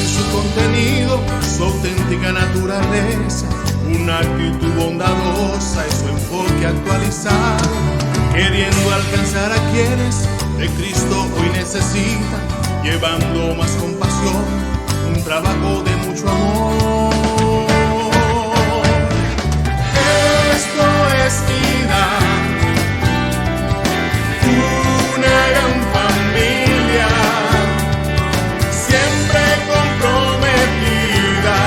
en su contenido, su auténtica naturaleza, una actitud bondadosa y su enfoque actualizado, queriendo alcanzar a quienes de Cristo hoy necesitan, llevando más compasión, un trabajo de mucho amor. Esto es vida, una gran familia, siempre comprometida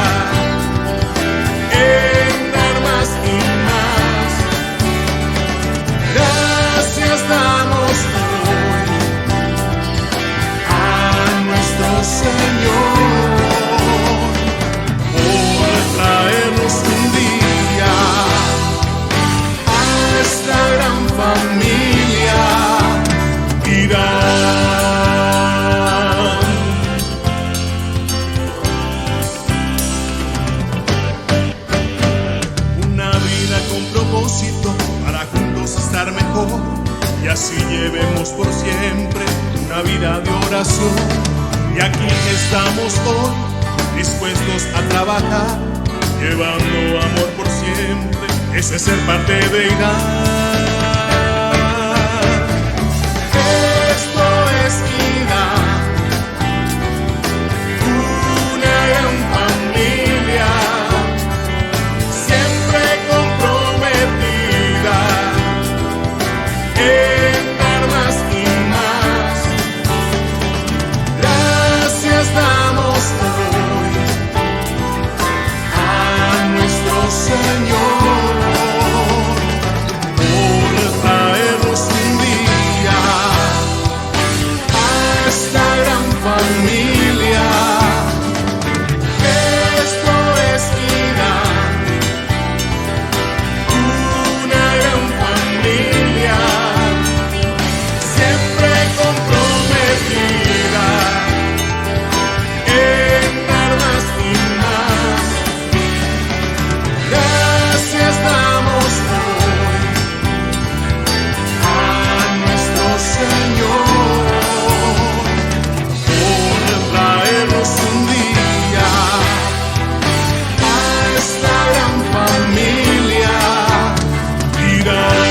en dar más y más. Gracias damos hoy a nuestro Señor por traernos un día a esta gran familia. Una vida con propósito para juntos estar mejor, y así llevemos por siempre una vida de oración. Y aquí estamos hoy dispuestos a trabajar, llevando amor por siempre. Eso es ser parte de Irán. Esto es vida, una gran familia, siempre comprometida en dar más y más. Gracias damos hoy a nuestro Señor por traernos un día a esta gran familia. Esto es vida, una gran familia, siempre comprometida en dar más y más. Gracias damos hoy a nuestro Señor por traernos un día a esta gran familia. Irán.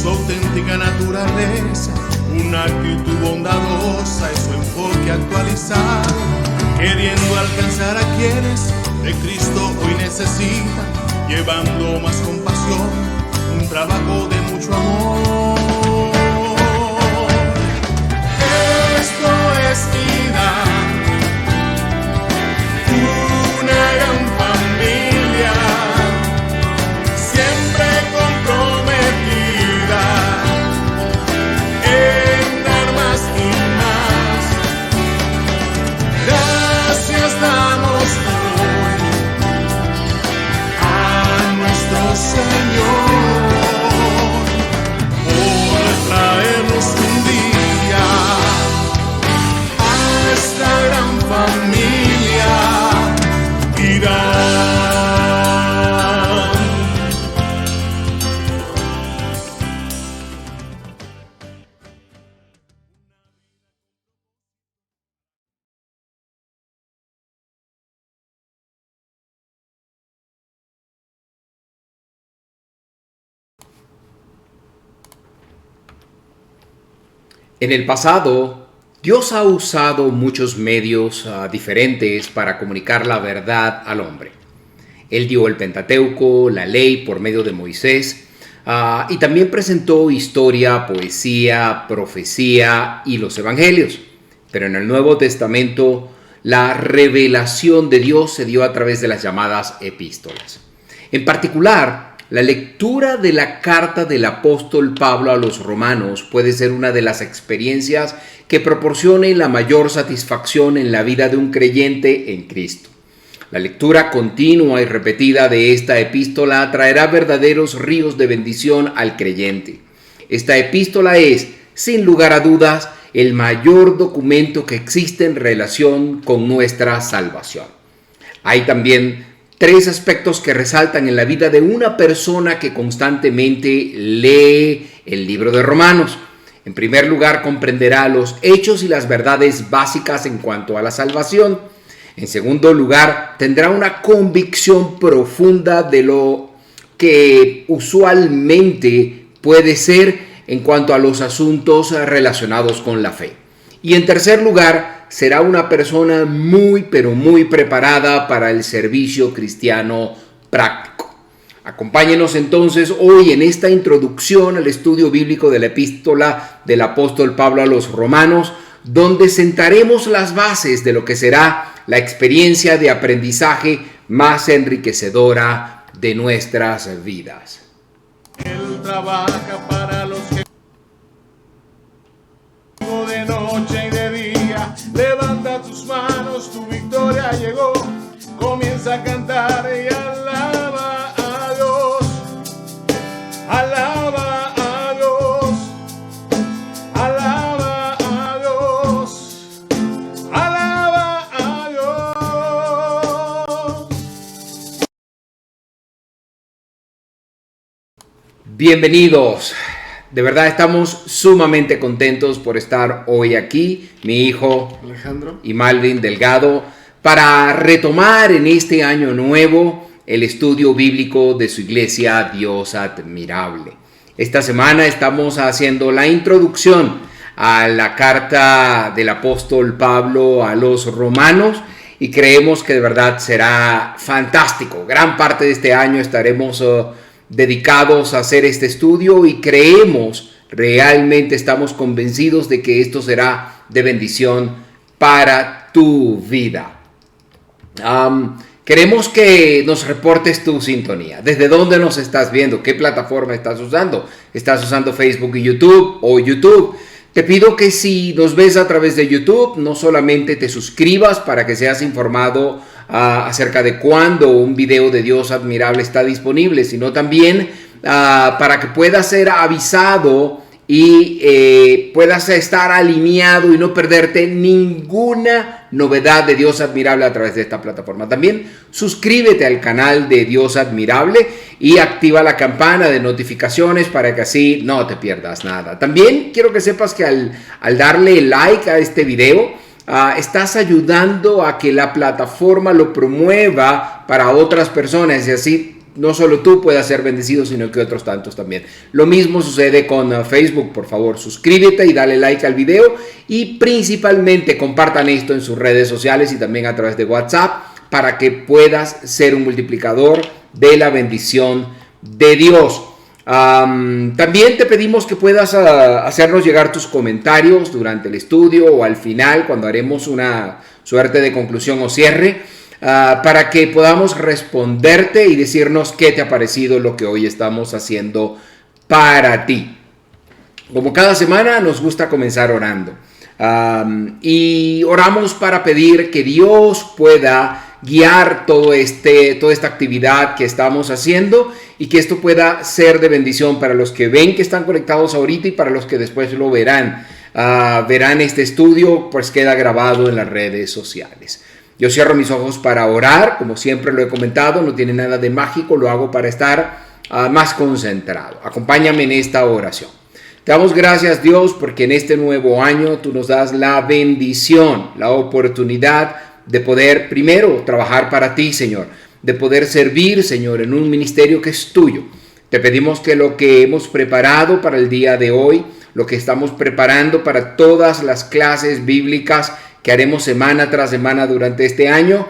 Su auténtica naturaleza, una actitud bondadosa y su enfoque actualizado, queriendo alcanzar a quienes de Cristo hoy necesitan, llevando más compasión, un trabajo de mucho amor. Esto es vida, una gran familia, siempre comprometida en dar más y más. Gracias damos hoy a nuestro Señor por traernos un día a esta gran familia. Irán. En el pasado, Dios ha usado muchos medios diferentes para comunicar la verdad al hombre. Él dio el Pentateuco, la ley por medio de Moisés, y también presentó historia, poesía, profecía y los evangelios. Pero en el Nuevo Testamento la revelación de Dios se dio a través de las llamadas epístolas. En particular, la lectura de la carta del apóstol Pablo a los romanos puede ser una de las experiencias que proporcione la mayor satisfacción en la vida de un creyente en Cristo. La lectura continua y repetida de esta epístola traerá verdaderos ríos de bendición al creyente. Esta epístola es, sin lugar a dudas, el mayor documento que existe en relación con nuestra salvación. Hay también 3 aspectos que resaltan en la vida de una persona que constantemente lee el libro de Romanos. En primer lugar, comprenderá los hechos y las verdades básicas en cuanto a la salvación. En segundo lugar, tendrá una convicción profunda de lo que usualmente puede ser en cuanto a los asuntos relacionados con la fe. Y en tercer lugar, será una persona muy preparada para el servicio cristiano práctico. Acompáñenos entonces hoy en esta introducción al estudio bíblico de la epístola del apóstol Pablo a los romanos, donde sentaremos las bases de lo que será la experiencia de aprendizaje más enriquecedora de nuestras vidas. Él trabaja para los que de noche y de día. Levanta tus manos, tu victoria llegó. Comienza a cantar y alaba a Dios. Alaba a Dios. Alaba a Dios. Alaba a Dios. Bienvenidos. De verdad estamos sumamente contentos por estar hoy aquí, mi hijo Alejandro y Malvin Delgado, para retomar en este año nuevo el estudio bíblico de su iglesia Dios Admirable. Esta semana estamos haciendo la introducción a la carta del apóstol Pablo a los romanos y creemos que de verdad será fantástico. Gran parte de este año estaremos dedicados a hacer este estudio y realmente estamos convencidos de que esto será de bendición para tu vida. Queremos que nos reportes tu sintonía. ¿Desde dónde nos estás viendo? ¿Qué plataforma estás usando? ¿Estás usando Facebook y YouTube o YouTube? Te pido que si nos ves a través de YouTube, no solamente te suscribas para que seas informado acerca de cuándo un video de Dios Admirable está disponible, sino también para que puedas ser avisado y puedas estar alineado y no perderte ninguna novedad de Dios Admirable a través de esta plataforma. También suscríbete al canal de Dios Admirable y activa la campana de notificaciones para que así no te pierdas nada. También quiero que sepas que al darle like a este video, estás ayudando a que la plataforma lo promueva para otras personas y así no solo tú puedas ser bendecido, sino que otros tantos también. Lo mismo sucede con Facebook. Por favor, suscríbete y dale like al video y principalmente compartan esto en sus redes sociales y también a través de WhatsApp para que puedas ser un multiplicador de la bendición de Dios. También te pedimos que puedas hacernos llegar tus comentarios durante el estudio o al final cuando haremos una suerte de conclusión o cierre para que podamos responderte y decirnos qué te ha parecido lo que hoy estamos haciendo para ti. Como cada semana nos gusta comenzar orando y oramos para pedir que Dios pueda guiar toda esta actividad que estamos haciendo y que esto pueda ser de bendición para los que ven que están conectados ahorita y para los que después lo verán. Verán este estudio, pues queda grabado en las redes sociales. Yo cierro mis ojos para orar, como siempre lo he comentado, no tiene nada de mágico, lo hago para estar más concentrado. Acompáñame en esta oración. Te damos gracias, Dios, porque en este nuevo año tú nos das la bendición, la oportunidad de poder primero trabajar para ti, Señor, de poder servir, Señor, en un ministerio que es tuyo. Te pedimos que lo que hemos preparado para el día de hoy, lo que estamos preparando para todas las clases bíblicas que haremos semana tras semana durante este año,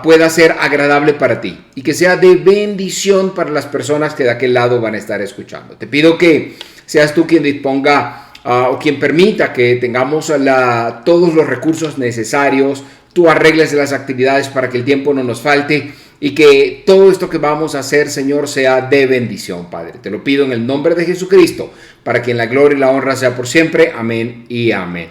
pueda ser agradable para ti y que sea de bendición para las personas que de aquel lado van a estar escuchando. Te pido que seas tú quien disponga o quien permita que tengamos todos los recursos necesarios. Tú arregles las actividades para que el tiempo no nos falte y que todo esto que vamos a hacer, Señor, sea de bendición, Padre. Te lo pido en el nombre de Jesucristo, para que en la gloria y la honra sea por siempre. Amén y amén.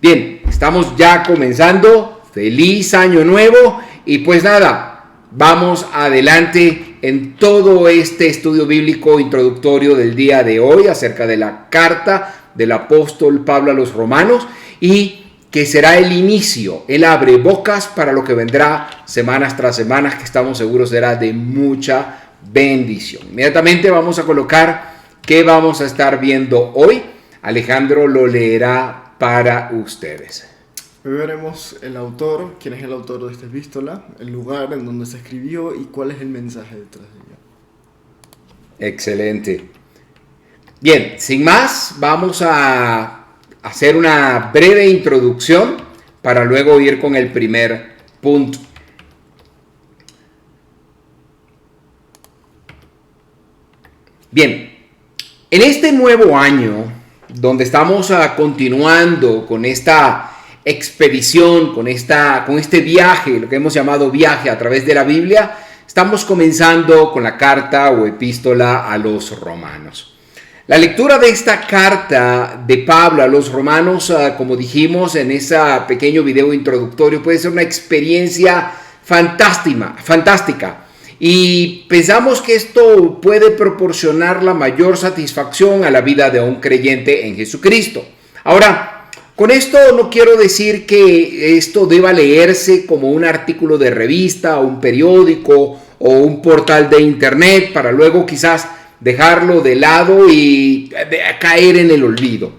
Bien, estamos ya comenzando. Feliz año nuevo. Y pues nada, vamos adelante en todo este estudio bíblico introductorio del día de hoy acerca de la carta del apóstol Pablo a los Romanos, y que será el inicio, el abre bocas para lo que vendrá semanas tras semanas, que estamos seguros será de mucha bendición. Inmediatamente vamos a colocar qué vamos a estar viendo hoy. Alejandro lo leerá para ustedes. Hoy veremos el autor, quién es el autor de esta epístola, el lugar en donde se escribió y cuál es el mensaje detrás de ella. Excelente. Bien, sin más, vamos a hacer una breve introducción para luego ir con el primer punto. Bien, en este nuevo año, donde estamos continuando con esta expedición, con este viaje, lo que hemos llamado viaje a través de la Biblia, estamos comenzando con la carta o epístola a los Romanos. La lectura de esta carta de Pablo a los Romanos, como dijimos en ese pequeño video introductorio, puede ser una experiencia fantástica. Y pensamos que esto puede proporcionar la mayor satisfacción a la vida de un creyente en Jesucristo. Ahora, con esto no quiero decir que esto deba leerse como un artículo de revista, un periódico o un portal de internet para luego quizás dejarlo de lado y caer en el olvido.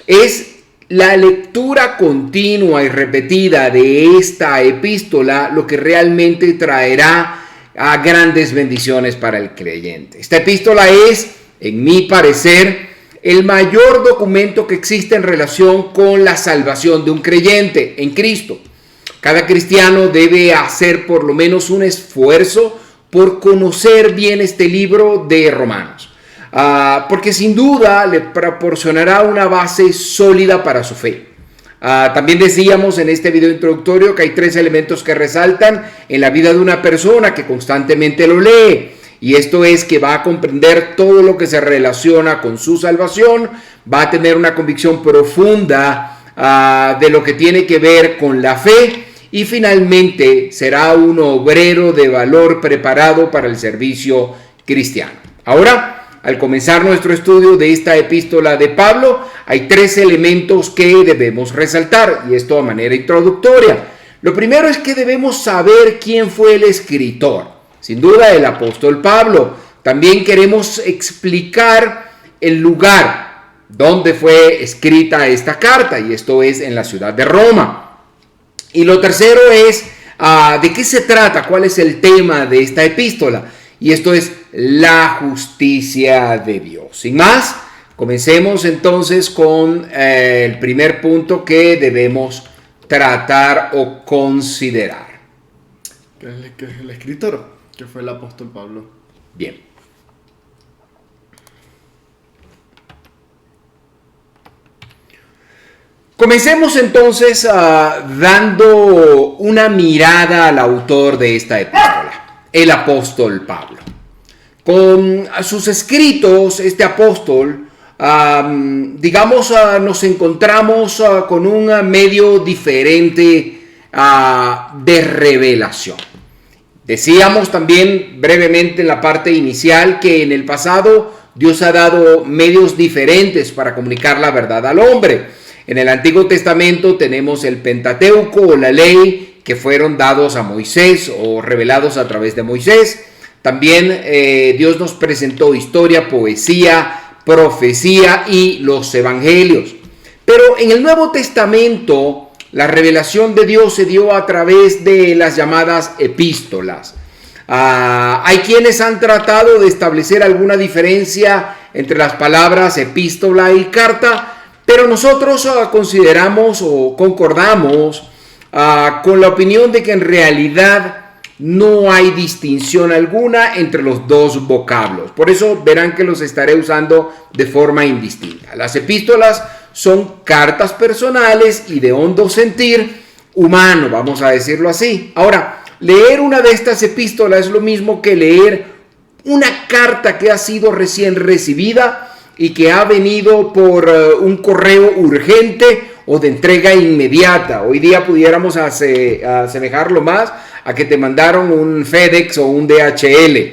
Es la lectura continua y repetida de esta epístola lo que realmente traerá a grandes bendiciones para el creyente. Esta epístola es, en mi parecer, el mayor documento que existe en relación con la salvación de un creyente en Cristo. Cada cristiano debe hacer por lo menos un esfuerzo por conocer bien este libro de Romanos, porque sin duda le proporcionará una base sólida para su fe. También decíamos en este video introductorio que hay 3 elementos que resaltan en la vida de una persona que constantemente lo lee, y esto es que va a comprender todo lo que se relaciona con su salvación, va a tener una convicción profunda de lo que tiene que ver con la fe, y finalmente será un obrero de valor preparado para el servicio cristiano. Ahora, al comenzar nuestro estudio de esta epístola de Pablo, hay 3 elementos que debemos resaltar, y esto a manera introductoria. Lo primero es que debemos saber quién fue el escritor. Sin duda, el apóstol Pablo. También queremos explicar el lugar donde fue escrita esta carta, y esto es en la ciudad de Roma. Y lo tercero es de qué se trata, cuál es el tema de esta epístola. Y esto es la justicia de Dios. Sin más, comencemos entonces con el primer punto que debemos tratar o considerar. Que es el escritor, que fue el apóstol Pablo. Bien. Comencemos entonces dando una mirada al autor de esta epístola, el apóstol Pablo. Con sus escritos, este apóstol, nos encontramos con un medio diferente de revelación. Decíamos también brevemente en la parte inicial que en el pasado Dios ha dado medios diferentes para comunicar la verdad al hombre. En el Antiguo Testamento tenemos el Pentateuco o la ley que fueron dados a Moisés o revelados a través de Moisés. También Dios nos presentó historia, poesía, profecía y los evangelios. Pero en el Nuevo Testamento la revelación de Dios se dio a través de las llamadas epístolas. Hay quienes han tratado de establecer alguna diferencia entre las palabras epístola y carta, pero nosotros consideramos o concordamos con la opinión de que en realidad no hay distinción alguna entre los dos vocablos. Por eso verán que los estaré usando de forma indistinta. Las epístolas son cartas personales y de hondo sentir humano, vamos a decirlo así. Ahora, leer una de estas epístolas es lo mismo que leer una carta que ha sido recién recibida y que ha venido por un correo urgente o de entrega inmediata. Hoy día pudiéramos asemejarlo más a que te mandaron un FedEx o un DHL.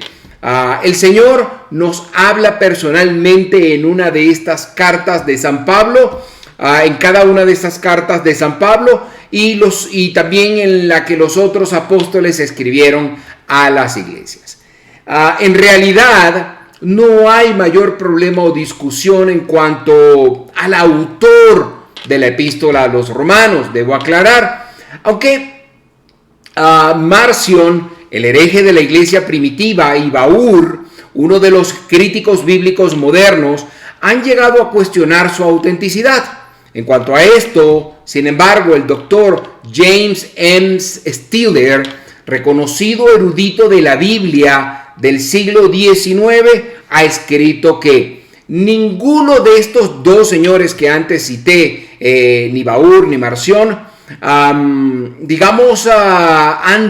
El Señor nos habla personalmente en una de estas cartas de San Pablo, en cada una de estas cartas de San Pablo y también en la que los otros apóstoles escribieron a las iglesias. En realidad, no hay mayor problema o discusión en cuanto al autor de la epístola a los romanos, debo aclarar, aunque Marción, el hereje de la iglesia primitiva, y Baur, uno de los críticos bíblicos modernos, han llegado a cuestionar su autenticidad. En cuanto a esto, sin embargo, el doctor James M. Stiller, reconocido erudito de la Biblia del siglo XIX, ha escrito que ninguno de estos dos señores que antes cité, ni Baur ni Marción, han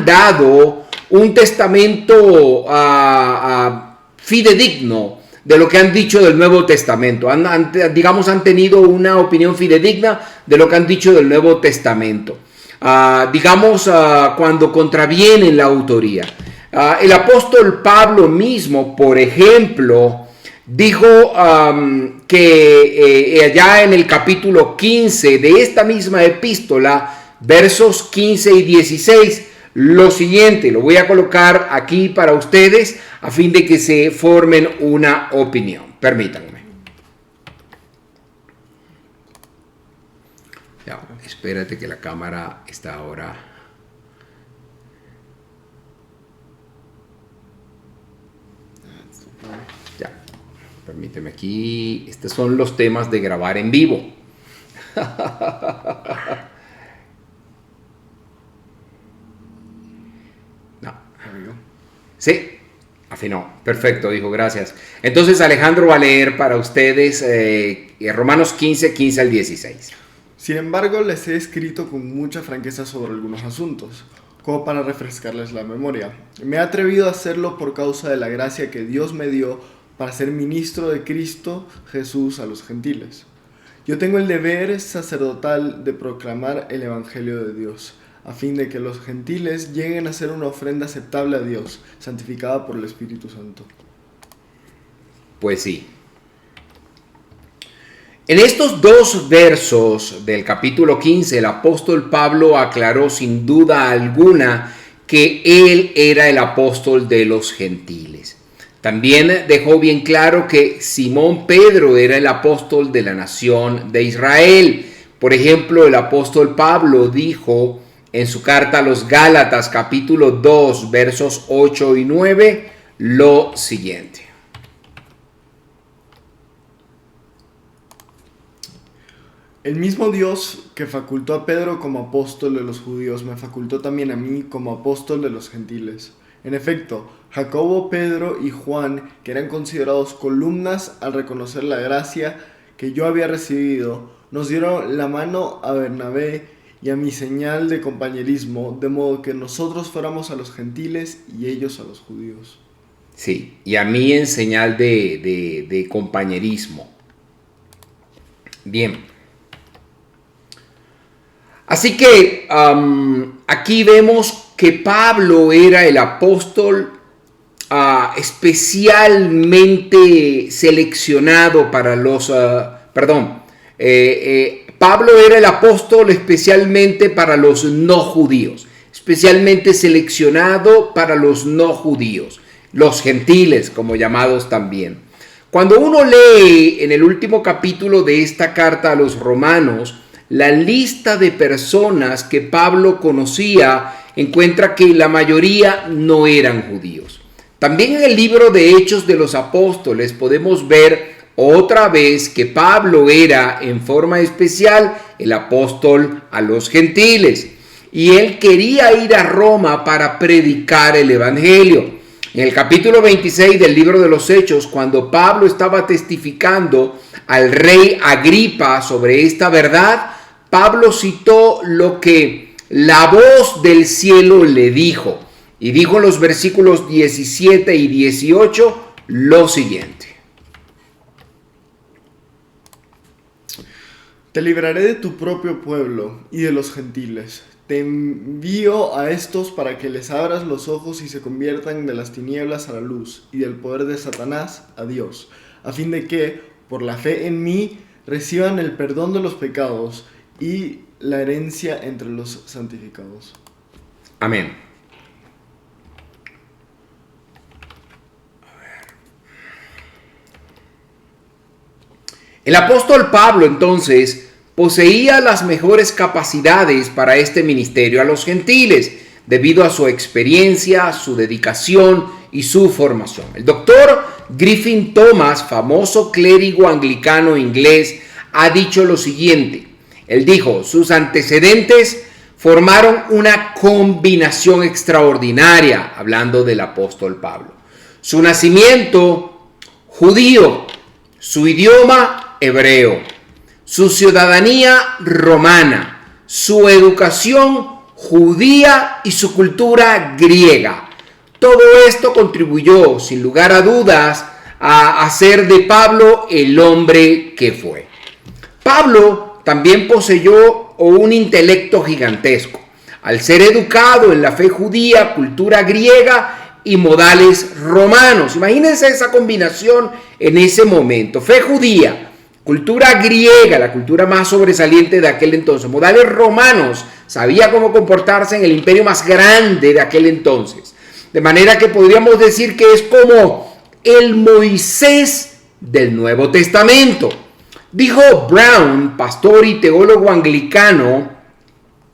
dado un testamento fidedigno de lo que han dicho del Nuevo Testamento. Han tenido una opinión fidedigna de lo que han dicho del Nuevo Testamento. Cuando contravienen la autoría. El apóstol Pablo mismo, por ejemplo, dijo que allá en el capítulo 15 de esta misma epístola, versos 15 y 16, lo siguiente, lo voy a colocar aquí para ustedes a fin de que se formen una opinión. Permítanme. Ya, espérate que la cámara está ahora. Ya, permíteme aquí. Estos son los temas de grabar en vivo. No. Sí, afinó. Perfecto, dijo, gracias. Entonces Alejandro va a leer para ustedes Romanos 15, 15 al 16. Sin embargo, les he escrito con mucha franqueza sobre algunos asuntos, como para refrescarles la memoria. Me he atrevido a hacerlo por causa de la gracia que Dios me dio para ser ministro de Cristo Jesús a los gentiles. Yo tengo el deber sacerdotal de proclamar el Evangelio de Dios, a fin de que los gentiles lleguen a ser una ofrenda aceptable a Dios, santificada por el Espíritu Santo. Pues sí. En estos dos versos del capítulo 15, el apóstol Pablo aclaró sin duda alguna que él era el apóstol de los gentiles. También dejó bien claro que Simón Pedro era el apóstol de la nación de Israel. Por ejemplo, el apóstol Pablo dijo en su carta a los Gálatas, capítulo 2, versos 8 y 9, lo siguiente. El mismo Dios que facultó a Pedro como apóstol de los judíos me facultó también a mí como apóstol de los gentiles. En efecto, Jacobo, Pedro y Juan, que eran considerados columnas al reconocer la gracia que yo había recibido, nos dieron la mano a Bernabé y a mi señal de compañerismo, de modo que nosotros fuéramos a los gentiles y ellos a los judíos. Sí, y a mí en señal de compañerismo. Bien. Así que aquí vemos que Pablo era el apóstol especialmente seleccionado para los... Pablo era el apóstol especialmente para los no judíos, especialmente seleccionado para los no judíos, los gentiles como llamados también. Cuando uno lee en el último capítulo de esta carta a los romanos, la lista de personas que Pablo conocía, encuentra que la mayoría no eran judíos. También en el libro de Hechos de los Apóstoles podemos ver otra vez que Pablo era en forma especial el apóstol a los gentiles. y él quería ir a Roma para predicar el evangelio. En el capítulo 26 del libro de los Hechos, cuando Pablo estaba testificando al rey Agripa sobre esta verdad, Pablo citó lo que la voz del cielo le dijo. Y dijo en los versículos 17 y 18 lo siguiente. Te libraré de tu propio pueblo y de los gentiles. Te envío a estos para que les abras los ojos y se conviertan de las tinieblas a la luz y del poder de Satanás a Dios, a fin de que, por la fe en mí, reciban el perdón de los pecados y la herencia entre los santificados. Amén. El apóstol Pablo entonces poseía las mejores capacidades para este ministerio a los gentiles, debido a su experiencia, su dedicación y su formación. El doctor Griffin Thomas, famoso clérigo anglicano inglés, ha dicho lo siguiente. Él dijo, sus antecedentes formaron una combinación extraordinaria, hablando del apóstol Pablo. Su nacimiento, judío, su idioma, hebreo, su ciudadanía romana, su educación judía y su cultura griega. Todo esto contribuyó, sin lugar a dudas, a hacer de Pablo el hombre que fue. Pablo también poseyó un intelecto gigantesco, al ser educado en la fe judía, cultura griega y modales romanos. Imagínense esa combinación en ese momento. Fe judía, cultura griega, la cultura más sobresaliente de aquel entonces, modales romanos, sabía cómo comportarse en el imperio más grande de aquel entonces. De manera que podríamos decir que es como el Moisés del Nuevo Testamento. Dijo Brown, pastor y teólogo anglicano,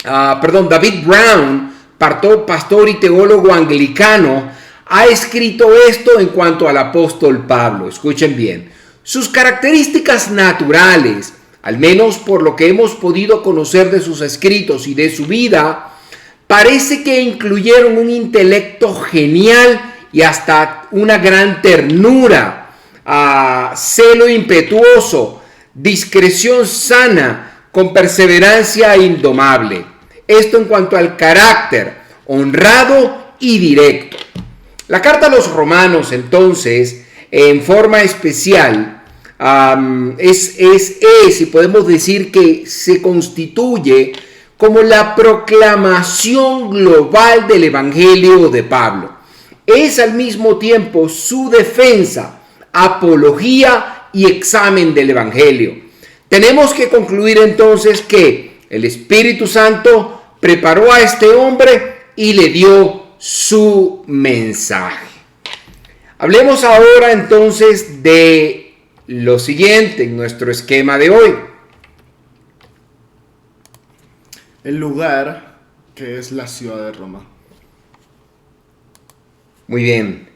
David Brown, pastor y teólogo anglicano, ha escrito esto en cuanto al apóstol Pablo. Escuchen bien. Sus características naturales, al menos por lo que hemos podido conocer de sus escritos y de su vida, parece que incluyeron un intelecto genial y hasta una gran ternura, celo impetuoso, discreción sana, con perseverancia indomable. Esto en cuanto al carácter, honrado y directo. La carta a los romanos, entonces, en forma especial, y podemos decir que se constituye como la proclamación global del evangelio de Pablo. Es al mismo tiempo su defensa, apología y examen del evangelio. Tenemos que concluir entonces que el Espíritu Santo preparó a este hombre y le dio su mensaje. Hablemos ahora entonces de lo siguiente en nuestro esquema de hoy. El lugar que es la ciudad de Roma. Muy bien.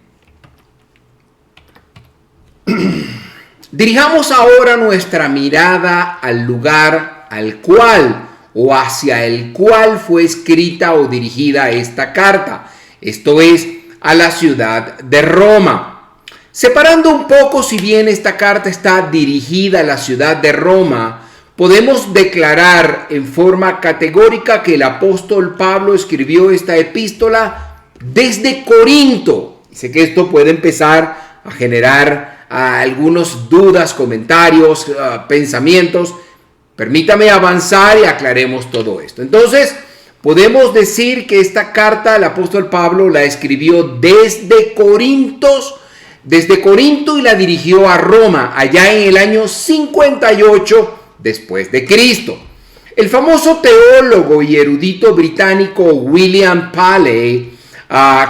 Dirijamos ahora nuestra mirada al lugar al cual o hacia el cual fue escrita o dirigida esta carta. Esto es, a la ciudad de Roma. Separando un poco, si bien esta carta está dirigida a la ciudad de Roma, podemos declarar en forma categórica que el apóstol Pablo escribió esta epístola desde Corinto. Sé que esto puede empezar a generar algunas dudas, comentarios, pensamientos. Permítame avanzar y aclaremos todo esto. Entonces, podemos decir que esta carta el apóstol Pablo la escribió desde Corinto y la dirigió a Roma, allá en el año 58 después de Cristo. El famoso teólogo y erudito británico William Paley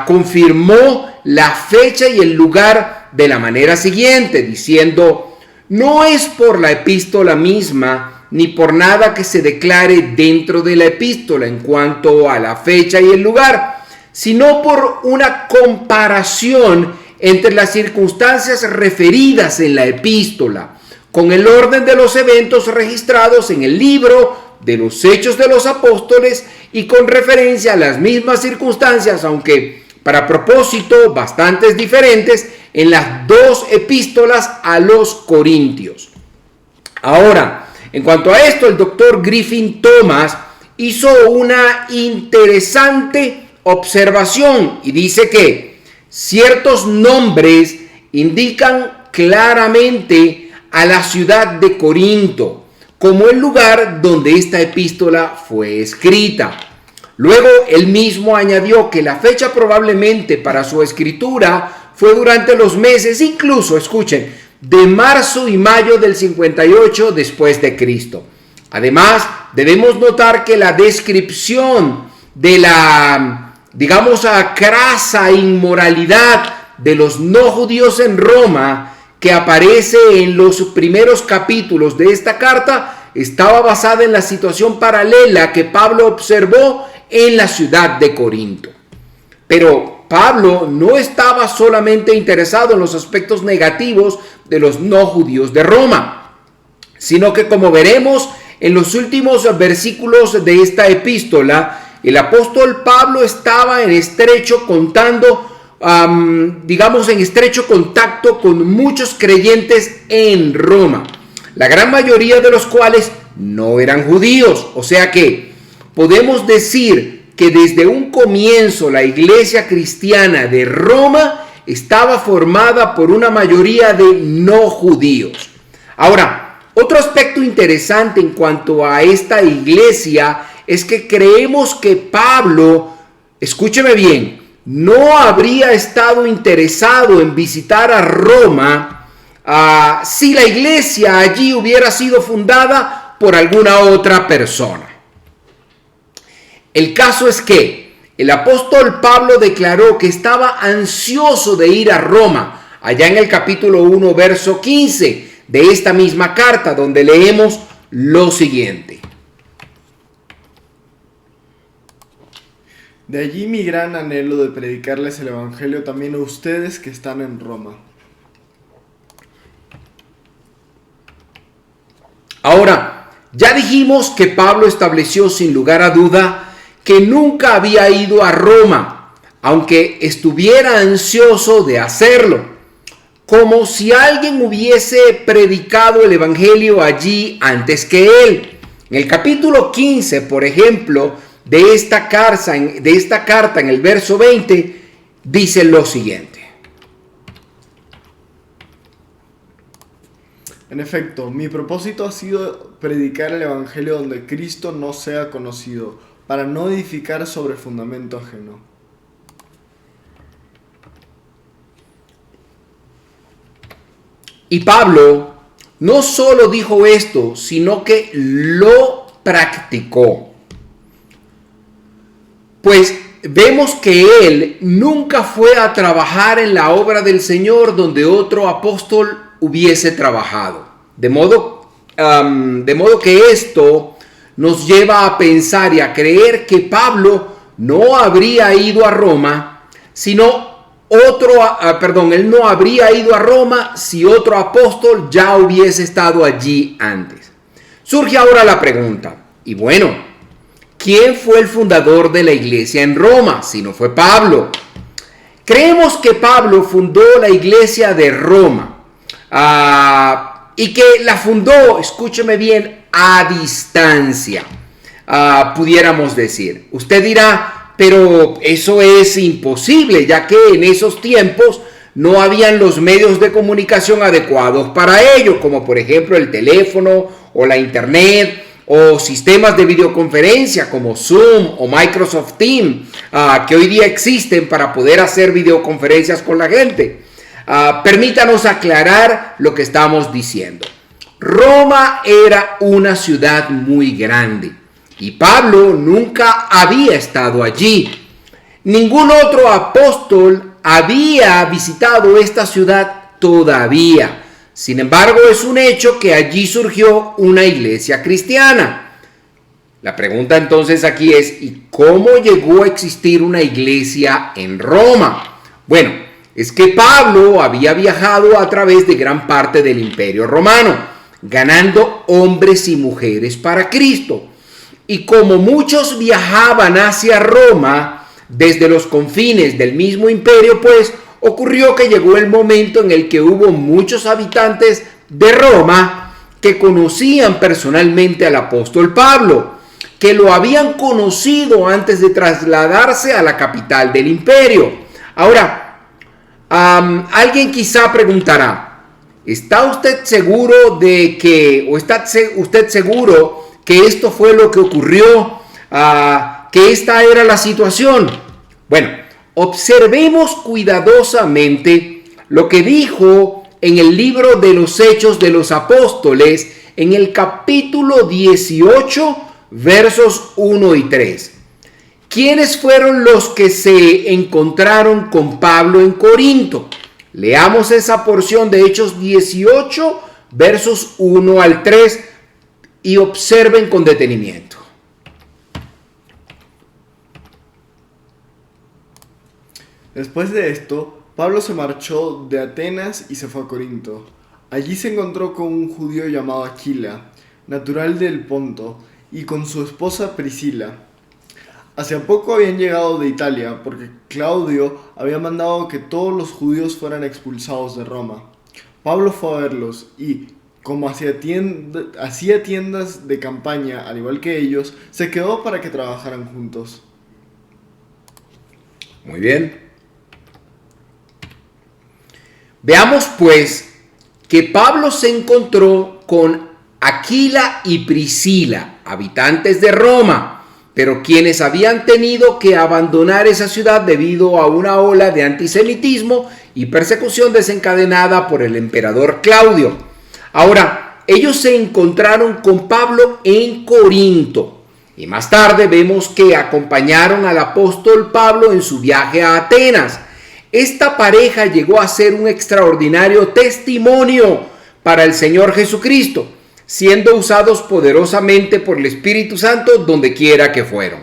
confirmó la fecha y el lugar de la manera siguiente, diciendo: no es por la epístola misma, ni por nada que se declare dentro de la epístola en cuanto a la fecha y el lugar, sino por una comparación entre las circunstancias referidas en la epístola, con el orden de los eventos registrados en el libro de los Hechos de los Apóstoles y con referencia a las mismas circunstancias, aunque para propósito bastantes diferentes, en las dos epístolas a los Corintios. Ahora, en cuanto a esto, el doctor Griffin Thomas hizo una interesante observación y dice que ciertos nombres indican claramente a la ciudad de Corinto como el lugar donde esta epístola fue escrita. Luego él mismo añadió que la fecha probablemente para su escritura fue durante los meses, incluso, escuchen, de marzo y mayo del 58 después de Cristo. Además, debemos notar que la descripción de la, crasa inmoralidad de los no judíos en Roma, que aparece en los primeros capítulos de esta carta, estaba basada en la situación paralela que Pablo observó en la ciudad de Corinto. Pero Pablo no estaba solamente interesado en los aspectos negativos de los no judíos de Roma, sino que, como veremos en los últimos versículos de esta epístola, el apóstol Pablo estaba en estrecho contacto con muchos creyentes en Roma, la gran mayoría de los cuales no eran judíos. O sea que podemos decir que desde un comienzo la iglesia cristiana de Roma estaba formada por una mayoría de no judíos. Ahora, otro aspecto interesante en cuanto a esta iglesia es que creemos que Pablo, escúcheme bien, no habría estado interesado en visitar a Roma si la iglesia allí hubiera sido fundada por alguna otra persona. El caso es que el apóstol Pablo declaró que estaba ansioso de ir a Roma, allá en el capítulo 1, verso 15 de esta misma carta, donde leemos lo siguiente. De allí mi gran anhelo de predicarles el evangelio también a ustedes que están en Roma. Ahora, ya dijimos que Pablo estableció sin lugar a duda que nunca había ido a Roma, aunque estuviera ansioso de hacerlo, como si alguien hubiese predicado el evangelio allí antes que él. En el capítulo 15, por ejemplo, de esta carta, en el verso 20, dice lo siguiente. En efecto, mi propósito ha sido predicar el evangelio donde Cristo no sea conocido, para no edificar sobre fundamento ajeno. Y Pablo no solo dijo esto, sino que lo practicó. Pues vemos que él nunca fue a trabajar en la obra del Señor donde otro apóstol hubiese trabajado. De modo que esto nos lleva a pensar y a creer que Pablo no habría ido a Roma, él no habría ido a Roma si otro apóstol ya hubiese estado allí antes. Surge ahora la pregunta, y bueno, ¿quién fue el fundador de la iglesia en Roma si no fue Pablo? Creemos que Pablo fundó la iglesia de Roma y que la fundó, escúcheme bien, a distancia, pudiéramos decir. Usted dirá, pero eso es imposible, ya que en esos tiempos no habían los medios de comunicación adecuados para ello, como por ejemplo el teléfono o la internet o sistemas de videoconferencia como Zoom o Microsoft Teams, que hoy día existen para poder hacer videoconferencias con la gente. Permítanos aclarar lo que estamos diciendo. Roma era una ciudad muy grande y Pablo nunca había estado allí. Ningún otro apóstol había visitado esta ciudad todavía. Sin embargo, es un hecho que allí surgió una iglesia cristiana. La pregunta entonces aquí es, ¿y cómo llegó a existir una iglesia en Roma? Bueno, es que Pablo había viajado a través de gran parte del Imperio Romano, ganando hombres y mujeres para Cristo. y como muchos viajaban hacia Roma desde los confines del mismo imperio, pues ocurrió que llegó el momento en el que hubo muchos habitantes de Roma que conocían personalmente al apóstol Pablo, que lo habían conocido antes de trasladarse a la capital del imperio. Ahora, alguien quizá preguntará, ¿está usted seguro de que, o está usted seguro que esto fue lo que ocurrió, que esta era la situación? Bueno, observemos cuidadosamente lo que dijo en el libro de los Hechos de los Apóstoles, en el capítulo 18, versos 1 y 3. ¿Quiénes fueron los que se encontraron con Pablo en Corinto? Leamos esa porción de Hechos 18, versos 1 al 3, y observen con detenimiento. Después de esto, Pablo se marchó de Atenas y se fue a Corinto. Allí se encontró con un judío llamado Aquila, natural del Ponto, y con su esposa Priscila. Hacía poco habían llegado de Italia, porque Claudio había mandado que todos los judíos fueran expulsados de Roma. Pablo fue a verlos y, como hacía tiendas de campaña al igual que ellos, se quedó para que trabajaran juntos. Muy bien. Veamos pues que Pablo se encontró con Aquila y Priscila, habitantes de Roma, pero quienes habían tenido que abandonar esa ciudad debido a una ola de antisemitismo y persecución desencadenada por el emperador Claudio. Ahora, ellos se encontraron con Pablo en Corinto y más tarde vemos que acompañaron al apóstol Pablo en su viaje a Atenas. Esta pareja llegó a ser un extraordinario testimonio para el Señor Jesucristo, siendo usados poderosamente por el Espíritu Santo donde quiera que fueron.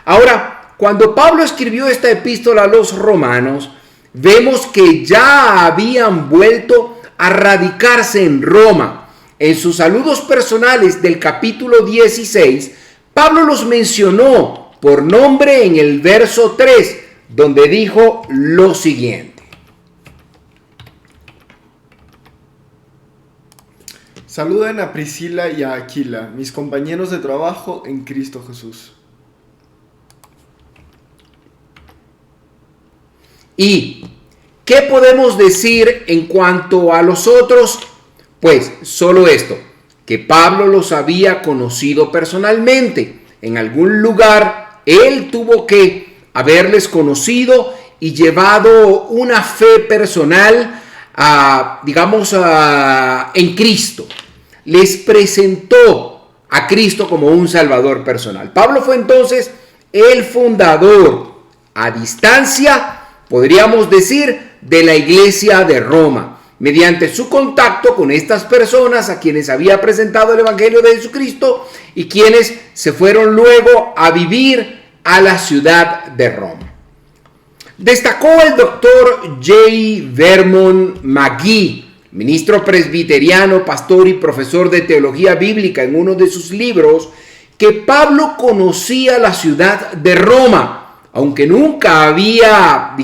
Ahora, cuando Pablo escribió esta epístola a los romanos, vemos que ya habían vuelto a radicarse en Roma. En sus saludos personales del capítulo 16, Pablo los mencionó por nombre en el verso 3, donde dijo lo siguiente. Saluden a Priscila y a Aquila, mis compañeros de trabajo en Cristo Jesús. ¿Y qué podemos decir en cuanto a los otros? Pues solo esto, que Pablo los había conocido personalmente. En algún lugar él tuvo que haberles conocido y llevado una fe personal, en Cristo. Les presentó a Cristo como un Salvador personal. Pablo fue entonces el fundador, a distancia, podríamos decir, de la iglesia de Roma, mediante su contacto con estas personas a quienes había presentado el Evangelio de Jesucristo y quienes se fueron luego a vivir a la ciudad de Roma. Destacó el doctor J. Vernon McGee, ministro presbiteriano, pastor y profesor de teología bíblica, en uno de sus libros, que Pablo conocía la ciudad de Roma, aunque nunca había,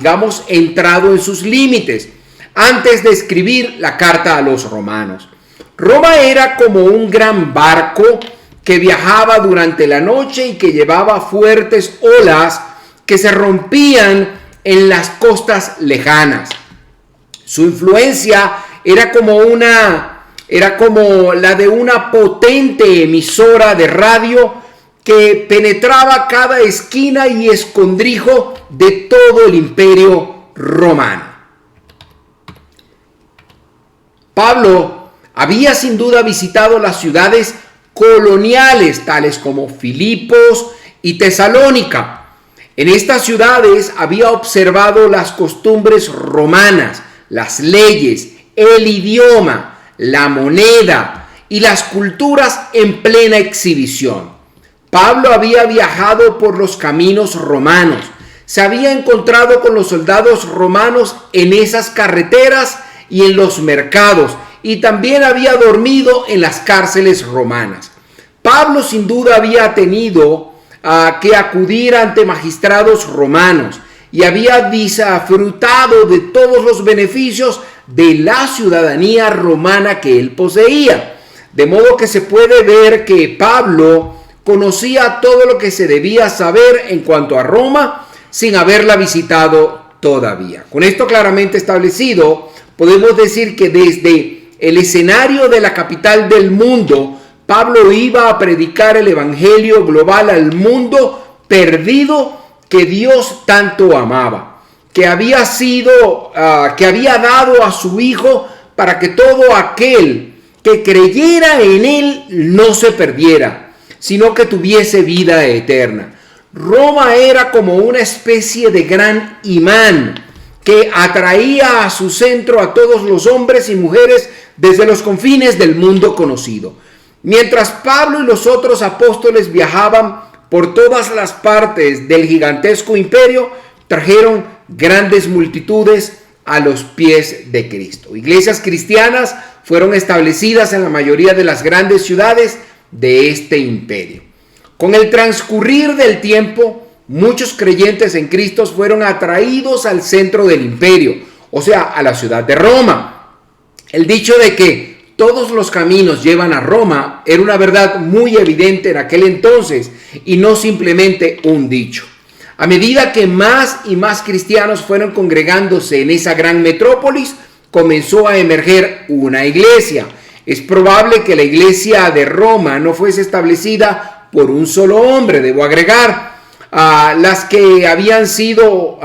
entrado en sus límites, antes de escribir la carta a los romanos. Roma era como un gran barco que viajaba durante la noche y que llevaba fuertes olas que se rompían en las costas lejanas. Su influencia era como la de una potente emisora de radio que penetraba cada esquina y escondrijo de todo el imperio romano. Pablo había sin duda visitado las ciudades coloniales tales como Filipos y Tesalónica. En estas ciudades había observado las costumbres romanas, las leyes, el idioma, la moneda y las culturas en plena exhibición. Pablo había viajado por los caminos romanos, se había encontrado con los soldados romanos en esas carreteras y en los mercados, y también había dormido en las cárceles romanas. Pablo sin duda había tenido que acudir ante magistrados romanos y había disfrutado de todos los beneficios de la ciudadanía romana que él poseía. De modo que se puede ver que Pablo conocía todo lo que se debía saber en cuanto a Roma sin haberla visitado todavía. Con esto claramente establecido, podemos decir que desde el escenario de la capital del mundo, Pablo iba a predicar el evangelio global al mundo perdido que Dios tanto amaba, que había dado a su Hijo para que todo aquel que creyera en él no se perdiera, sino que tuviese vida eterna. Roma era como una especie de gran imán que atraía a su centro a todos los hombres y mujeres desde los confines del mundo conocido. Mientras Pablo y los otros apóstoles viajaban por todas las partes del gigantesco imperio, trajeron grandes multitudes a los pies de Cristo. Iglesias cristianas fueron establecidas en la mayoría de las grandes ciudades de este imperio. Con el transcurrir del tiempo, muchos creyentes en Cristo fueron atraídos al centro del imperio, o sea, a la ciudad de Roma. El dicho de que todos los caminos llevan a Roma era una verdad muy evidente en aquel entonces y no simplemente un dicho. A medida que más y más cristianos fueron congregándose en esa gran metrópolis, comenzó a emerger una iglesia. Es probable que la iglesia de Roma no fuese establecida por un solo hombre, debo agregar. Las que habían sido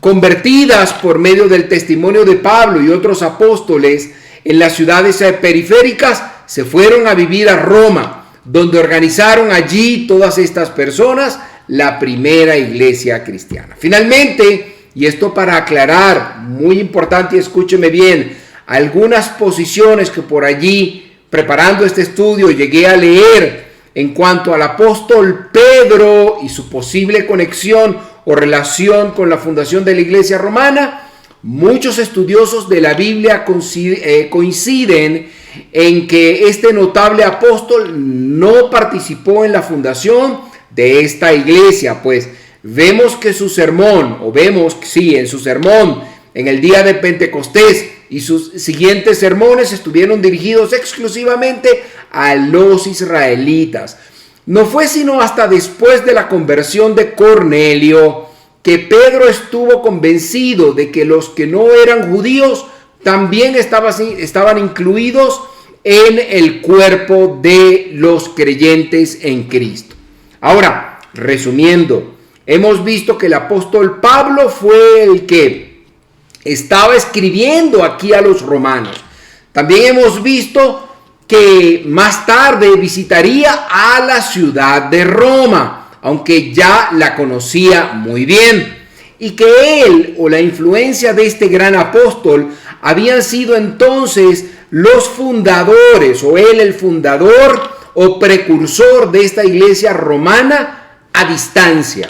convertidas por medio del testimonio de Pablo y otros apóstoles en las ciudades periféricas se fueron a vivir a Roma, donde organizaron allí todas estas personas la primera iglesia cristiana. Finalmente, y esto para aclarar, muy importante, y escúcheme bien, algunas posiciones que por allí, preparando este estudio, llegué a leer en cuanto al apóstol Pedro y su posible conexión o relación con la fundación de la iglesia romana. Muchos estudiosos de la Biblia coinciden en que este notable apóstol no participó en la fundación de esta iglesia, pues vemos que su sermón, en su sermón en el día de Pentecostés y sus siguientes sermones estuvieron dirigidos exclusivamente a los israelitas. No fue sino hasta después de la conversión de Cornelio que Pedro estuvo convencido de que los que no eran judíos también estaban incluidos en el cuerpo de los creyentes en Cristo. Ahora, resumiendo, hemos visto que el apóstol Pablo fue el que estaba escribiendo aquí a los romanos. También hemos visto que más tarde visitaría a la ciudad de Roma, aunque ya la conocía muy bien, y que él o la influencia de este gran apóstol habían sido entonces los fundadores, o él el fundador o precursor de esta iglesia romana a distancia.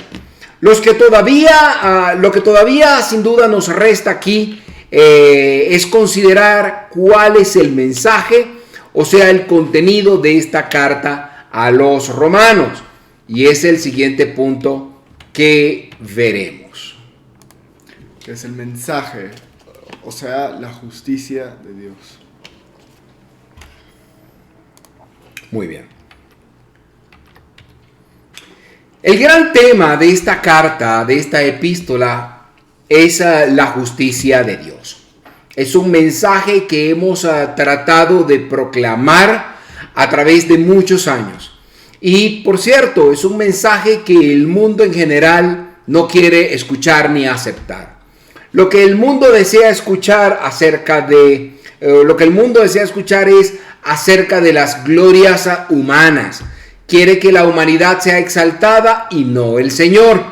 Lo que todavía sin duda nos resta aquí es considerar cuál es el mensaje, o sea, el contenido de esta carta a los romanos. Y es el siguiente punto que veremos. Que es el mensaje, o sea, la justicia de Dios. Muy bien. El gran tema de esta carta, de esta epístola, es la justicia de Dios. Es un mensaje que hemos tratado de proclamar a través de muchos años. Y por cierto, es un mensaje que el mundo en general no quiere escuchar ni aceptar. Lo que el mundo desea escuchar es acerca de las glorias humanas. Quiere que la humanidad sea exaltada y no el Señor.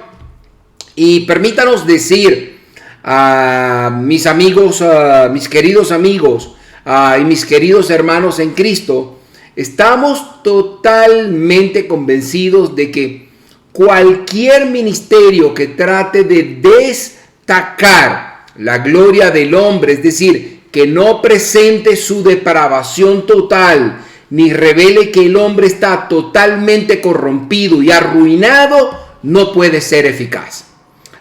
Y permítanos decir a mis amigos, mis queridos amigos y mis queridos hermanos en Cristo, estamos totalmente convencidos de que cualquier ministerio que trate de destacar la gloria del hombre, es decir, que no presente su depravación total, ni revele que el hombre está totalmente corrompido y arruinado, no puede ser eficaz.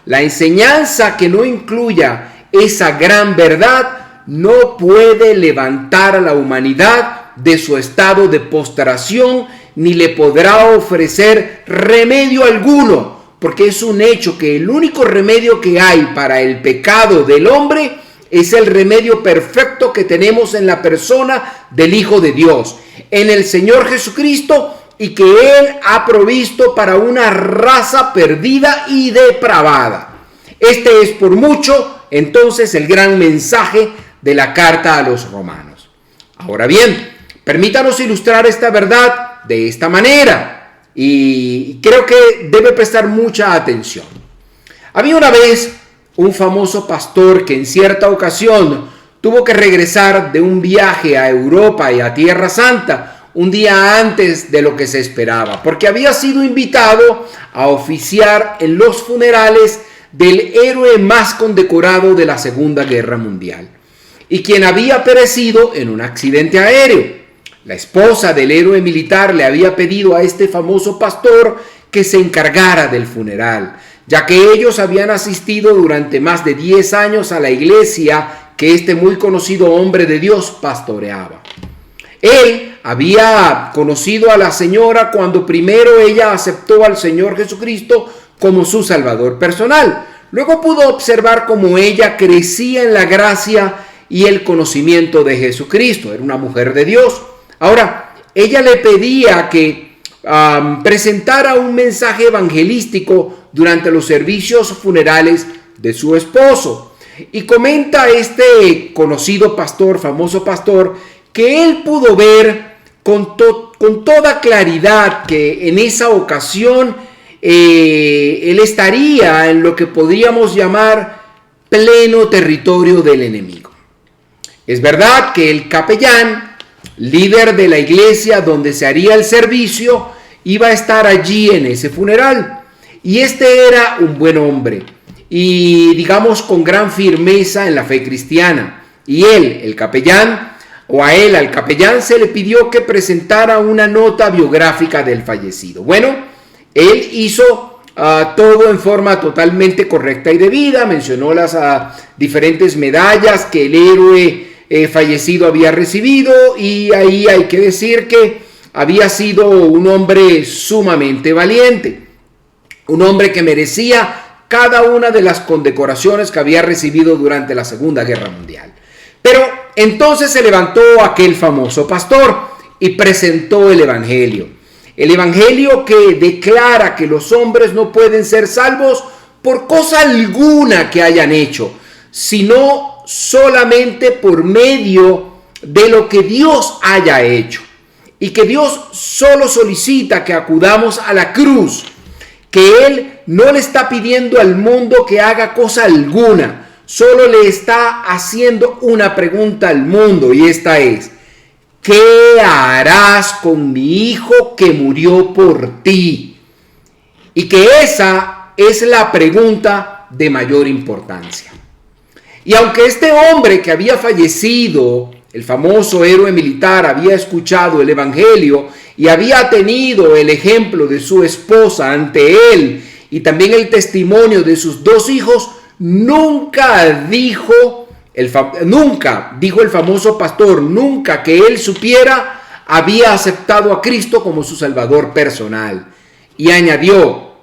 La enseñanza que no incluya esa gran verdad no puede levantar a la humanidad de su estado de postración, ni le podrá ofrecer remedio alguno, porque es un hecho que el único remedio que hay para el pecado del hombre es el remedio perfecto que tenemos en la persona del Hijo de Dios, en el Señor Jesucristo, y que Él ha provisto para una raza perdida y depravada. Este es por mucho, entonces, el gran mensaje de la carta a los romanos. Ahora bien, permítanos ilustrar esta verdad de esta manera, y creo que debe prestar mucha atención. Había una vez un famoso pastor que en cierta ocasión tuvo que regresar de un viaje a Europa y a Tierra Santa un día antes de lo que se esperaba, porque había sido invitado a oficiar en los funerales del héroe más condecorado de la Segunda Guerra Mundial, y quien había perecido en un accidente aéreo. La esposa del héroe militar le había pedido a este famoso pastor que se encargara del funeral, ya que ellos habían asistido durante más de 10 años a la iglesia que este muy conocido hombre de Dios pastoreaba. Él había conocido a la señora cuando primero ella aceptó al Señor Jesucristo como su Salvador personal. Luego pudo observar cómo ella crecía en la gracia y el conocimiento de Jesucristo. Era una mujer de Dios. Ahora, ella le pedía que presentara un mensaje evangelístico durante los servicios funerales de su esposo. Y comenta este conocido pastor, famoso pastor, que él pudo ver con toda claridad que en esa ocasión él estaría en lo que podríamos llamar pleno territorio del enemigo. Es verdad que el capellán, líder de la iglesia donde se haría el servicio, iba a estar allí en ese funeral. Y este era un buen hombre y, digamos, con gran firmeza en la fe cristiana. Y él, el capellán, o a él, al capellán, se le pidió que presentara una nota biográfica del fallecido. Bueno, él hizo todo en forma totalmente correcta y debida. Mencionó las diferentes medallas que el héroe fallecido había recibido, y ahí hay que decir que había sido un hombre sumamente valiente, un hombre que merecía cada una de las condecoraciones que había recibido durante la Segunda Guerra Mundial. Pero entonces se levantó aquel famoso pastor y presentó el Evangelio. El Evangelio que declara que los hombres no pueden ser salvos por cosa alguna que hayan hecho, sino solamente por medio de lo que Dios haya hecho. Y que Dios solo solicita que acudamos a la cruz, que Él no le está pidiendo al mundo que haga cosa alguna, solo le está haciendo una pregunta al mundo, y esta es: ¿qué harás con mi hijo que murió por ti? Y que esa es la pregunta de mayor importancia. Y aunque este hombre que había fallecido, el famoso héroe militar, había escuchado el Evangelio y había tenido el ejemplo de su esposa ante él y también el testimonio de sus 2 hijos, nunca dijo el famoso pastor, nunca que él supiera, había aceptado a Cristo como su Salvador personal. Y añadió: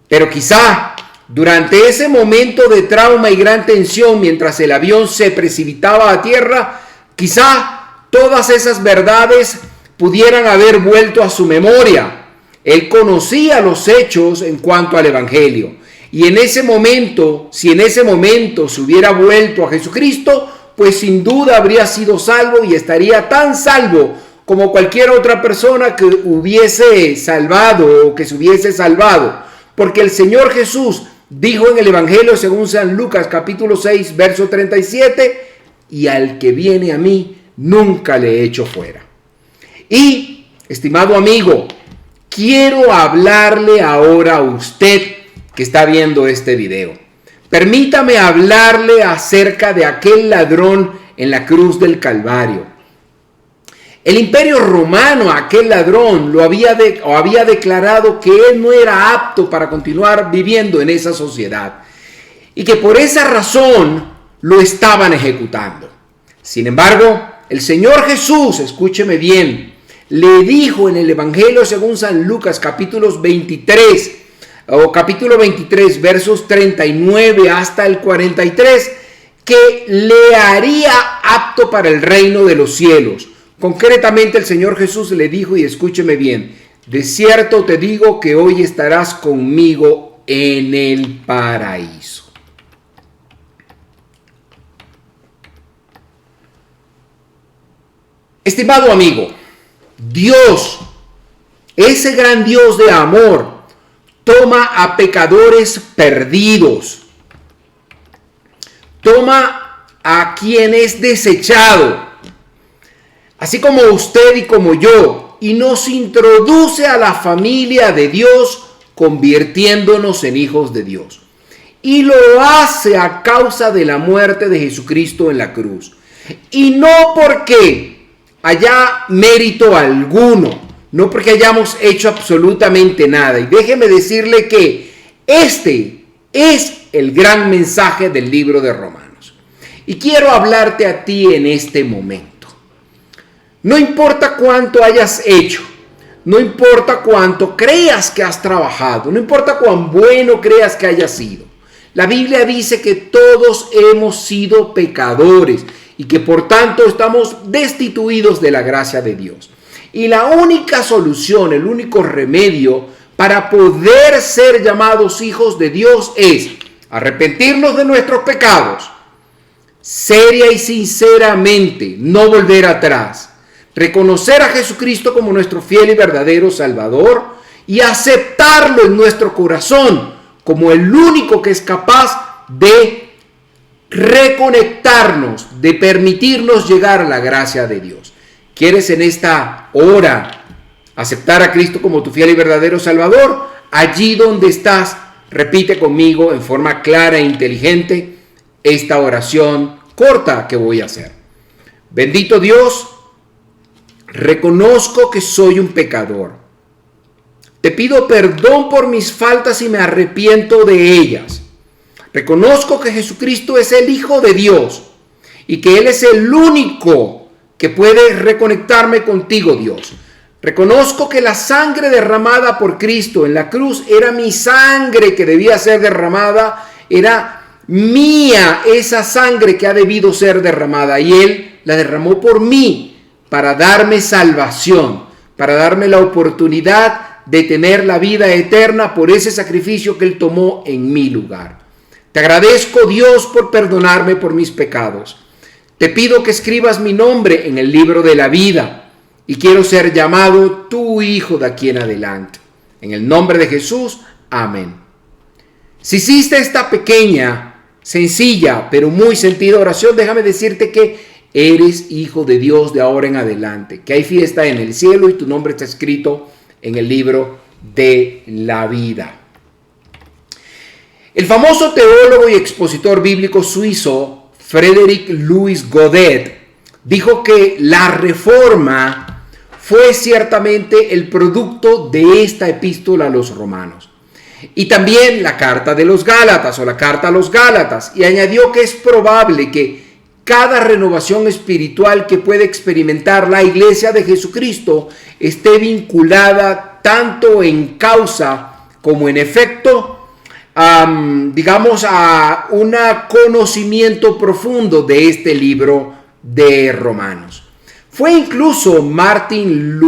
pero quizá durante ese momento de trauma y gran tensión, mientras el avión se precipitaba a tierra, quizá todas esas verdades pudieran haber vuelto a su memoria. Él conocía los hechos en cuanto al Evangelio. Y en ese momento, si en ese momento se hubiera vuelto a Jesucristo, pues sin duda habría sido salvo y estaría tan salvo como cualquier otra persona que hubiese salvado o que se hubiese salvado. Porque el Señor Jesús dijo en el Evangelio según San Lucas capítulo 6, verso 37, y al que viene a mí nunca le echo fuera. Y, estimado amigo, quiero hablarle ahora a usted que está viendo este video. Permítame hablarle acerca de aquel ladrón en la cruz del Calvario. El imperio romano, aquel ladrón, había declarado que él no era apto para continuar viviendo en esa sociedad y que por esa razón lo estaban ejecutando. Sin embargo, el Señor Jesús, escúcheme bien, le dijo en el Evangelio según San Lucas, capítulo 23, versos 39 hasta el 43, que le haría apto para el reino de los cielos. Concretamente el Señor Jesús le dijo, y escúcheme bien, de cierto te digo que hoy estarás conmigo en el paraíso. Estimado amigo, Dios, ese gran Dios de amor, toma a pecadores perdidos, toma a quien es desechado, así como usted y como yo, y nos introduce a la familia de Dios, convirtiéndonos en hijos de Dios. Y lo hace a causa de la muerte de Jesucristo en la cruz. Y no porque haya mérito alguno, no porque hayamos hecho absolutamente nada. Y déjeme decirle que este es el gran mensaje del libro de Romanos. Y quiero hablarte a ti en este momento. No importa cuánto hayas hecho, no importa cuánto creas que has trabajado, no importa cuán bueno creas que hayas sido. La Biblia dice que todos hemos sido pecadores y que por tanto estamos destituidos de la gracia de Dios. Y la única solución, el único remedio para poder ser llamados hijos de Dios es arrepentirnos de nuestros pecados, seria y sinceramente, no volver atrás, reconocer a Jesucristo como nuestro fiel y verdadero Salvador y aceptarlo en nuestro corazón como el único que es capaz de reconectarnos, de permitirnos llegar a la gracia de Dios. ¿Quieres en esta hora aceptar a Cristo como tu fiel y verdadero Salvador? Allí donde estás, repite conmigo en forma clara e inteligente esta oración corta que voy a hacer. Bendito Dios, reconozco que soy un pecador. Te pido perdón por mis faltas y me arrepiento de ellas. Reconozco que Jesucristo es el Hijo de Dios y que Él es el único que puede reconectarme contigo, Dios. Reconozco que la sangre derramada por Cristo en la cruz era mi sangre que debía ser derramada, era mía esa sangre que ha debido ser derramada y Él la derramó por mí para darme salvación, para darme la oportunidad de tener la vida eterna por ese sacrificio que Él tomó en mi lugar. Te agradezco, Dios, por perdonarme por mis pecados. Te pido que escribas mi nombre en el libro de la vida y quiero ser llamado tu hijo de aquí en adelante. En el nombre de Jesús, amén. Si hiciste esta pequeña, sencilla, pero muy sentida oración, déjame decirte que eres hijo de Dios de ahora en adelante, que hay fiesta en el cielo y tu nombre está escrito en el libro de la vida. El famoso teólogo y expositor bíblico suizo Frédéric Louis Godet dijo que la Reforma fue ciertamente el producto de esta epístola a los romanos y también la carta de los Gálatas o la carta a los Gálatas, y añadió que es probable que cada renovación espiritual que puede experimentar la Iglesia de Jesucristo esté vinculada tanto en causa como en efecto a un conocimiento profundo de este libro de Romanos. Fue incluso Martín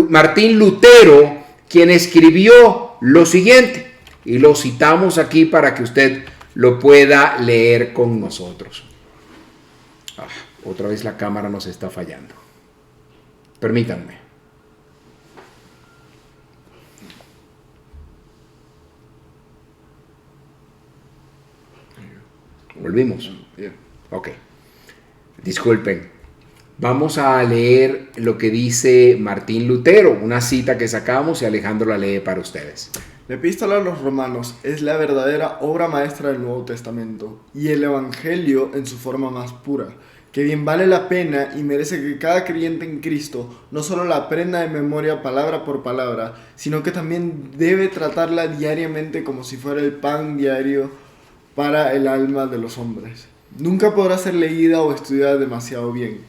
Lutero quien escribió lo siguiente, y lo citamos aquí para que usted lo pueda leer con nosotros. Otra vez la cámara nos está fallando. Permítanme. Volvimos. Ok. Disculpen. Vamos a leer lo que dice Martín Lutero, una cita que sacamos y Alejandro la lee para ustedes. La epístola a los romanos es la verdadera obra maestra del Nuevo Testamento y el Evangelio en su forma más pura. que bien vale la pena y merece que cada creyente en Cristo no solo la aprenda de memoria palabra por palabra, sino que también debe tratarla diariamente como si fuera el pan diario para el alma de los hombres. Nunca podrá ser leída o estudiada demasiado bien.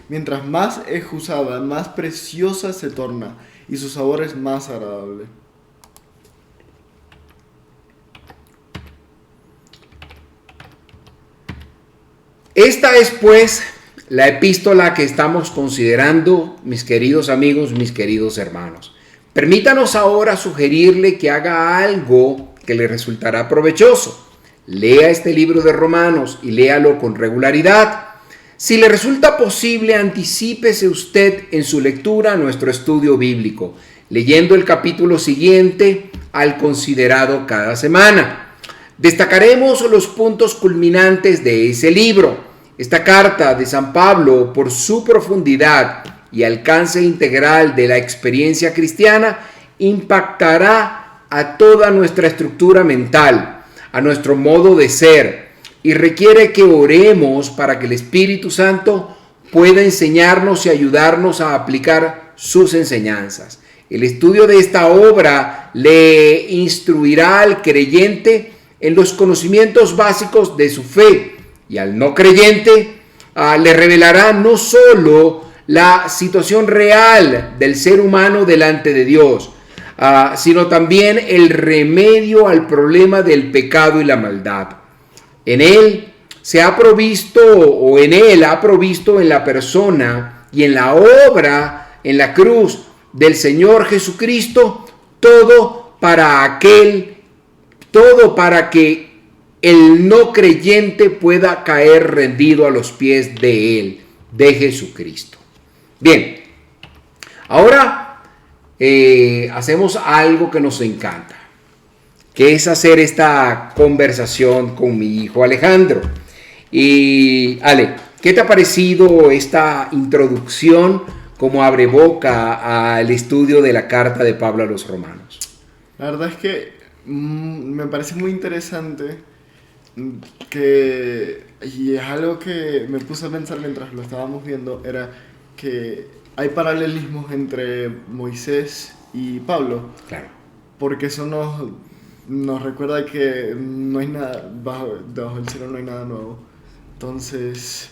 Mientras más es usada, más preciosa se torna y su sabor es más agradable. Esta es pues la epístola que estamos considerando, mis queridos amigos, mis queridos hermanos. Permítanos ahora sugerirle que haga algo que le resultará provechoso. Lea este libro de Romanos y léalo con regularidad. Si le resulta posible, anticípese usted en su lectura a nuestro estudio bíblico, leyendo el capítulo siguiente al considerado cada semana. Destacaremos los puntos culminantes de ese libro. Esta carta de San Pablo, por su profundidad y alcance integral de la experiencia cristiana, impactará a toda nuestra estructura mental, a nuestro modo de ser, y requiere que oremos para que el Espíritu Santo pueda enseñarnos y ayudarnos a aplicar sus enseñanzas. El estudio de esta obra le instruirá al creyente en los conocimientos básicos de su fe, y al no creyente le revelará no solo la situación real del ser humano delante de Dios, sino también el remedio al problema del pecado y la maldad. En él se ha provisto, o en él ha provisto en la persona y en la obra en la cruz del Señor Jesucristo, todo para que el no creyente pueda caer rendido a los pies de él, de Jesucristo. Bien, ahora hacemos algo que nos encanta, que es hacer esta conversación con mi hijo Alejandro. Y Ale, ¿qué te ha parecido esta introducción como abreboca al estudio de la carta de Pablo a los Romanos? La verdad es que me parece muy interesante y es algo que me puse a pensar mientras lo estábamos viendo, era que hay paralelismos entre Moisés y Pablo. Claro. Porque eso nos recuerda que no hay nada, debajo del cielo no hay nada nuevo. Entonces,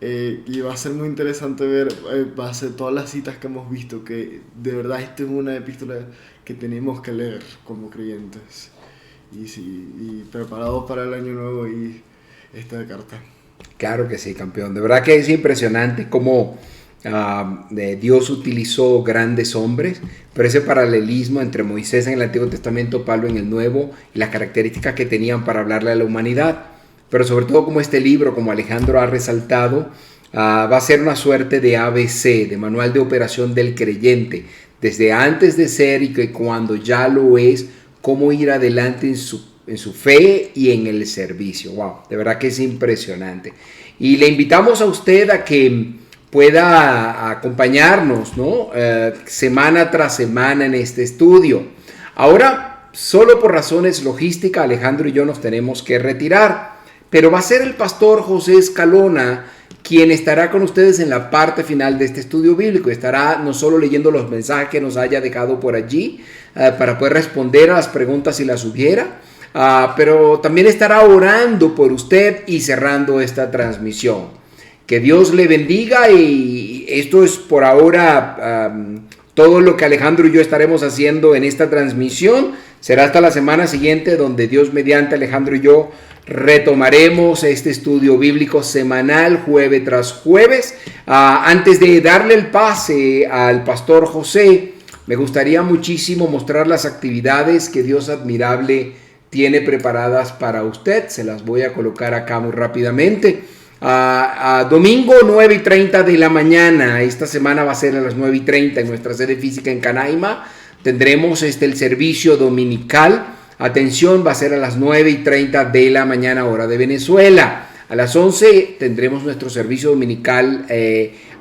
y va a ser muy interesante ver, va a ser todas las citas que hemos visto, que de verdad esta es una epístola que tenemos que leer como creyentes. Y preparados para el año nuevo y esta carta. Claro que sí, campeón. De verdad que es impresionante cómo Dios utilizó grandes hombres, pero ese paralelismo entre Moisés en el Antiguo Testamento, Pablo en el Nuevo, y las características que tenían para hablarle a la humanidad. Pero sobre todo como este libro, como Alejandro ha resaltado, va a ser una suerte de ABC, de manual de operación del creyente, desde antes de ser y que cuando ya lo es, cómo ir adelante en su fe y en el servicio. Wow, de verdad que es impresionante. Y le invitamos a usted a que pueda acompañarnos, ¿no? Semana tras semana en este estudio. Ahora, solo por razones logísticas, Alejandro y yo nos tenemos que retirar, pero va a ser el pastor José Escalona quien estará con ustedes en la parte final de este estudio bíblico. Estará no solo leyendo los mensajes que nos haya dejado por allí, para poder responder a las preguntas si las hubiera, pero también estará orando por usted y cerrando esta transmisión. Que Dios le bendiga, y esto es por ahora todo lo que Alejandro y yo estaremos haciendo en esta transmisión. Será hasta la semana siguiente, donde Dios mediante, Alejandro y yo retomaremos este estudio bíblico semanal, jueves tras jueves. Antes de darle el pase al pastor José, me gustaría muchísimo mostrar las actividades que Dios admirable tiene preparadas para usted. Se las voy a colocar acá muy rápidamente. Domingo 9:30 de la mañana, esta semana va a ser a las 9:30 en nuestra sede física en Canaima. Tendremos el servicio dominical. Atención, va a ser a las 9:30 de la mañana, hora de Venezuela. A las 11 tendremos nuestro servicio dominical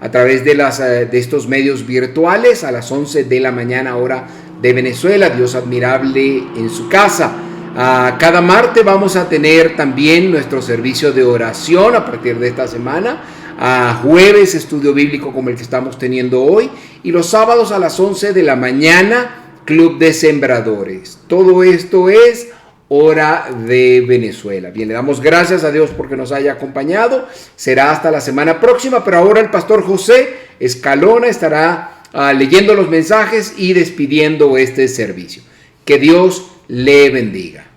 a través de estos medios virtuales. A las 11 de la mañana, hora de Venezuela. Dios admirable en su casa. Cada martes vamos a tener también nuestro servicio de oración a partir de esta semana a jueves estudio bíblico como el que estamos teniendo hoy, y los sábados a las 11 de la mañana, Club de Sembradores. Todo esto es Hora de Venezuela. Bien, le damos gracias a Dios porque nos haya acompañado. Será hasta la semana próxima, pero ahora el pastor José Escalona estará leyendo los mensajes y despidiendo este servicio. Que Dios le bendiga.